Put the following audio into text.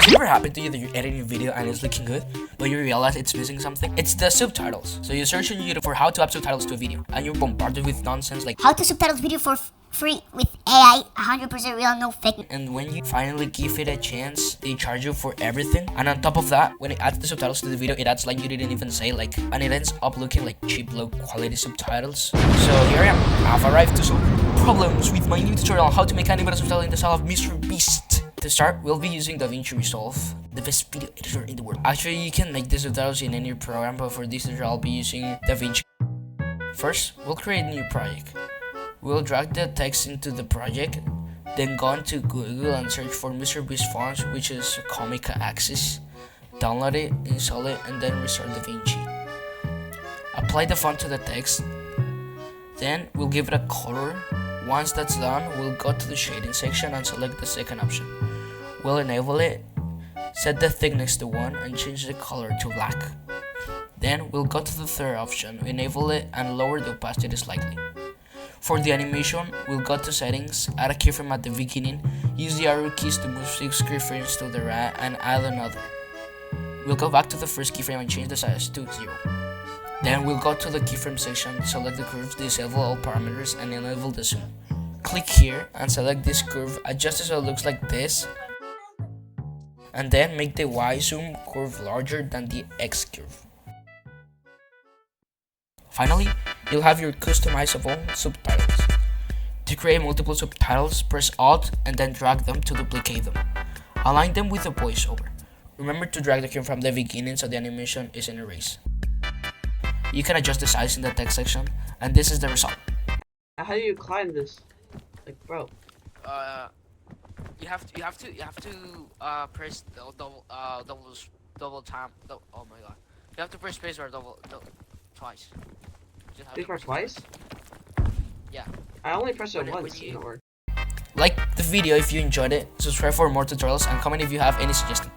Has it ever happened to you that you're editing a video and it's looking good, but you realize it's missing something? It's the subtitles. So you search on YouTube for how to add subtitles to a video, and you're bombarded with nonsense like how to subtitles video for free with AI, 100% real, no fake. And when you finally give it a chance, they charge you for everything. And on top of that, when it adds the subtitles to the video, it adds like you didn't even say, like, and it ends up looking like cheap, low quality subtitles. So here I am. I've arrived to solve problems with my new tutorial on how to make animated subtitles in the style of MrBeast. To start, we'll be using DaVinci Resolve, the best video editor in the world. Actually, you can make the subtitles in any program, but for this tutorial, I'll be using DaVinci. First, we'll create a new project. We'll drag the text into the project, then go into Google and search for MrBeast fonts, which is Comica Axis. Download it, install it, and then restart DaVinci. Apply the font to the text. Then we'll give it a color. Once that's done, we'll go to the shading section and select the second option. We'll enable it, set the thickness to 1, and change the color to black. Then we'll go to the third option, enable it, and lower the opacity slightly. For the animation, we'll go to settings, add a keyframe at the beginning, use the arrow keys to move 6 keyframes to the right, and add another. We'll go back to the first keyframe and change the size to 0. Then we'll go to the keyframe section, select the curves, disable all parameters, and enable the zoom. Click here and select this curve, adjust it so it looks like this, and then make the Y zoom curve larger than the X curve. Finally, you'll have your customizable subtitles. To create multiple subtitles, press Alt and then drag them to duplicate them. Align them with the voiceover. Remember to drag the keyframe from the beginning so the animation isn't erased. You can adjust the size in the text section, and this is the result. How do you climb this? Like, bro. You have to press double time. Oh my god. You have to press spacebar twice. Spacebar twice? Yeah. I only pressed it once. It didn't work. Like the video if you enjoyed it, subscribe for more tutorials, and comment if you have any suggestions.